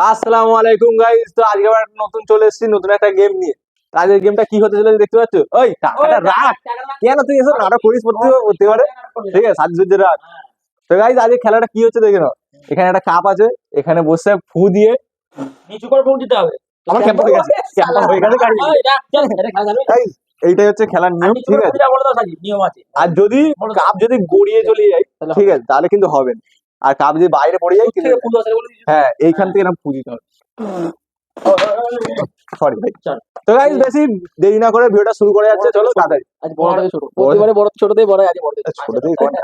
আসসালামু আলাইকুম গাইস। তো আজকে আবার নতুন চলে এসেছি নতুন একটা গেম নিয়ে। আজকের গেমটা কি হতে চলেছে দেখতে পাচ্ছ? ওই টাকাটা রাখ, কেন তুই এসব নাটক করিস করতে পারে? ঠিক আছে, সাজসজ্জা রাখ। তো গাইস আজকে খেলাটা কি হচ্ছে দেখে নাও। এখানে একটা কাপ আছে, এখানে বসে ফু দিয়ে নিচু করে ফোন দিতে হবে। আমার ক্যাম্প হয়ে গেছে, ক্যাম্প হয়ে গেছে গাইস। গাইস এইটাই হচ্ছে খেলার নিয়ম, ঠিক আছে? নিয়ম আছে। আর যদি কাপ যদি গড়িয়ে চলে যায়, ঠিক আছে, তাহলে কিন্তু হবে না। আর কাপ যদি বাইরে পড়ে যায় কিন্তু হ্যাঁ, এইখান থেকে এরকম ফু দিতে হবে। সরি ভাই। তো গাইস বেশি দেরি না করে ভিডিওটা শুরু করে যাচ্ছে, চলো তাড়াতাড়ি। আজ বড় থেকে ছোট, প্রতিবারে বড় ছোটতেই বড়, আজ বড় থেকে ছোট থেকেই করি।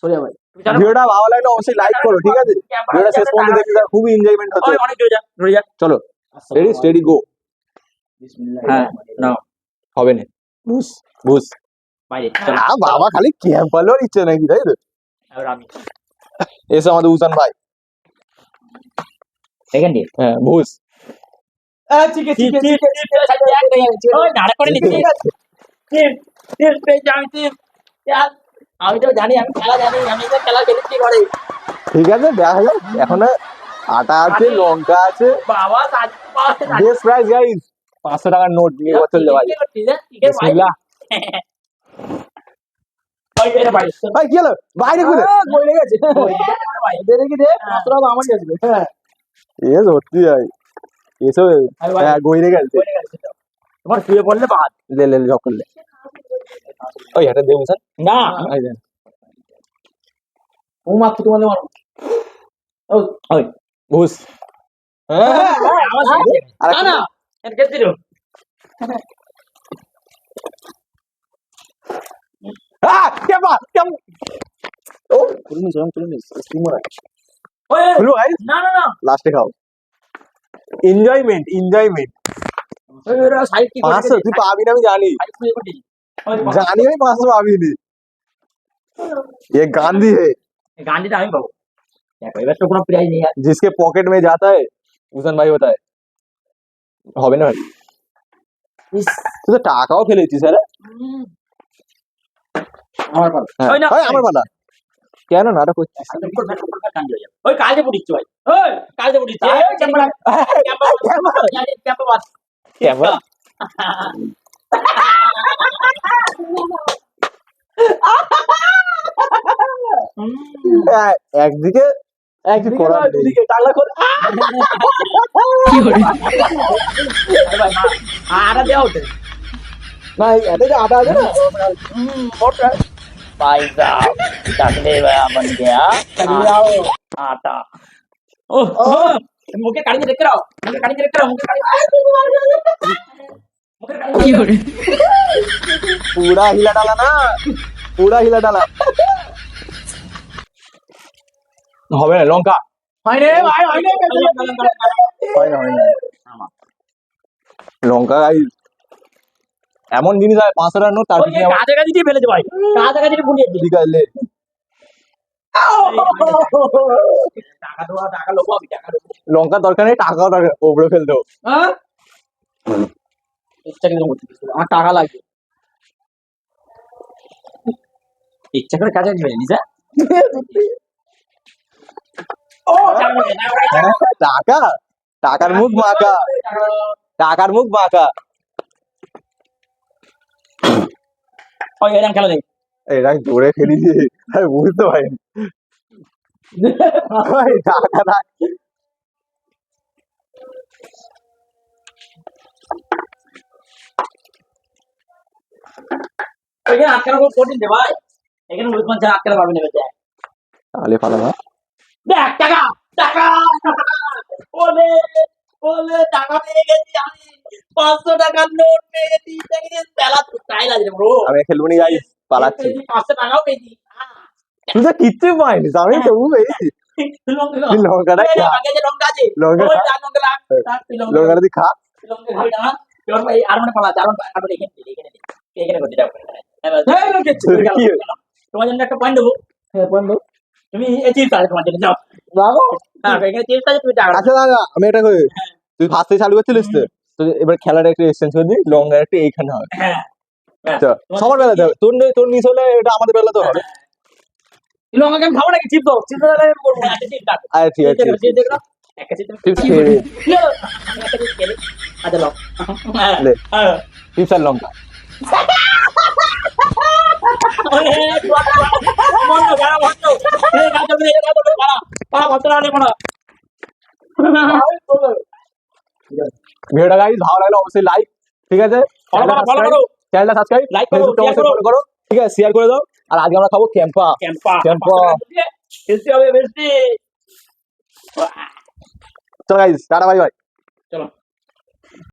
সরি ভাই। ভিডিওটা ভালো লাগলে অবশ্যই লাইক করো, ঠিক আছে? ভিডিওটা শেষ পর্যন্ত দেখতে থাকো, খুবই এনজয়মেন্ট হচ্ছে। অনেক জোরে যা, জোরে যা। চলো রেডি স্টেডি গো। হ্যাঁ, নাও। হবে না, বুঝ বুঝ। বাইরে চল। বাবা খালি ক্যাম্প পালোর ইচ্ছে নাকি, তাই তো? এবার আমি এসো আমাদের উসান ভাই। Second day. হ্যাঁ বুঝ। ঠিক আছে, ঠিক আছে। ওই নাড়া করে নিচ্ছি। টিম টিম পেয়ে যাই টিম। আমি তো জানি, আমি খেলা জানি, আমি তো খেলা খেলেছি ঘরে। ঠিক আছে, দেখা যাক। এখন আটা আছে, লঙ্কা আছে। বাবা সাজ পাঁচ বেস্ট প্রাইস গাইস, 500 টাকার নোট নিয়ে বছর ভাই। বিসমিল্লাহ। ওই এর বাইরে ভাই কি হলো? বাইরে খুলে বইলে গেছে। দে দেখি দে, 500 টাকা আমারই আসবে। হ্যাঁ, এ সত্যি ভাই, এসো। হ্যাঁ গইরে গেছে। তোমার শুয়ে পড়লে বাদ। লে লে জক করলে। ওই এটা দে উসান। না, এই দেন। ও মাত্র তোমার মারো। ও ওই বুঝ। হ্যাঁ আমার আর না না, এর কে দিলো? কেমন কেমন? ও তুলে নিস স্টিমার। ওই খুলো গাইস, না না না, লাস্টে খাও। Enjoyment enjoyment. ওই ওরা সাইড কি করে? 500 তুই পাবি না আমি জানি, সাইড শুয়ে পড়ি। ওই জানি আমি 500 পাবি নি। ये गांधी है গান্ডিটা আমি পাবো। দেখো এবার তো কোনো প্রাইজ নেই আর। जिसके पॉकेट में जाता है উসান ভাই होता है। হবে না ভাই, ইস, তুই তো টাকাও ফেলেছিস। আরে আমার পাবো। হ্যাঁ, ওই না, ওই আমার পালা। কেন নাটক করছিস? ওই কাজে পড়িস ভাই। ওই কাজে পড়িস। এই ক্যামেরা ক্যামেরা কেমন? একদিকে একদিকে করার নয়, নেই। দুদিকে টাকলা করে। কি করে? ভাই আটা দেওয়া হতো না এটা যে আটা আছে না, मोटर भाई साहब चकले बन गया आटा ओह मुझे काढ़ी देख रहा हूँ, मुझे काढ़ी देख रहा हूँ, मुझे काढ़ी पूरा हिला डाला ना, पूरा हिला डाला। হবে না লঙ্কা, भाई रे भाई भाई হয় না লঙ্কা গাইস এমন জিনিস হয় 500 টাকার নোট তার ये काजे काजे দিয়ে ফেলেছে ভাই, কাজে কাজে বুনিয়ে দিই ঠিক আছে। টাকা দেওয়া, টাকা লোক আমি টাকা দেবো। লঙ্কা দরকার নেই, টাকাও দরকার, ওপরে ফেল দেবো। হ্যাঁ ইচ্ছা করে করতে আমার টাকা লাগবে, ইচ্ছা করে কাজে দিবে নিজা। ও টাকা, টাকার মুখ মাখা, টাকার মুখ মাখা। ওই এরকম খেলা নেই। এটা জোরে ফেলিছি, আরে বুঝতে পারিনি ভাই, টাকা না। এখানে আটকানো খুব কঠিন রে ভাই, এখানে উসমান ছাড়া আটকাতে পারবে না বেঁচে। তাহলে ভালো না। দেখ টাকা টাকা, ওলে ওলে টাকা পেয়ে গেছি আমি, 500 টাকার নোট পেয়ে গেছি। দেখি তেলা তো স্টাইল আছে ব্রো, আমি খেলবো নি গাইস, পালাচ্ছি। 500 টাকাও পেয়েছি। তুই তো কিচ্ছু পাইনি, আমি তবু পেয়েছি। তুই লঙ্কাটা খা, আগে যে লঙ্কা আছে, লঙ্কা ওই খা, লঙ্কা লাগ, তুই লঙ্কা লঙ্কাটা তুই খা। লঙ্কা খাবি না। এবার ভাই আর মানে পালা, আর মানে এখানে করতে যাও। এই লোকে কি হলো? তোমার জন্য একটা পয়েন্ট দেবো। হ্যাঁ পয়েন্ট দেবো, তুমি এই চিপস আছে তোমার জন্য, যাও বাবা হ্যাঁ এখানে চিপস আছে, তুমি টাকা আচ্ছা দাদা, আমি এটা করি, তুই ফার্স্ট থেকে চালু করছিলিস তো, তো এবার খেলাটা একটু এক্সচেঞ্জ করে দিই, লঙ্কা একটু এইখানে হবে। হ্যাঁ আচ্ছা সবার বেলাতে হবে, তোর মিস হলে এটা আমাদের বেলাতে হবে। লঙ্কা আমি খাবো নাকি, চিপস দাও, চিপস দাও করবো। আচ্ছা চিপস দাও, আরে ঠিক আছে, চিপস দেখো, এক কাছে তুমি চিপস খেয়ে নে। লো, আমি একটা কিছু খেলি আচ্ছা লো লে। হ্যাঁ চিপস আর লঙ্কা। বন্ধ গাড়া বন্ধ এই গাড়া তুমি গাড়া গাড়া বন্ধ না বড় ভিডিওটা গাইস ভালো লাগলে অবশ্যই লাইক, ঠিক আছে, ফলো করো চ্যানেলটা সাবস্ক্রাইব, লাইক করো ফেসবুকটা শেয়ার অবশ্যই করো ফলো করো, ঠিক আছে, শেয়ার করে দাও। আর আজকে আমরা খাবো ক্যাম্পা। ক্যাম্পা ক্যাম্পা। বেশি হবে বেশি চলো গাইস, টাটা বাই বাই। চলো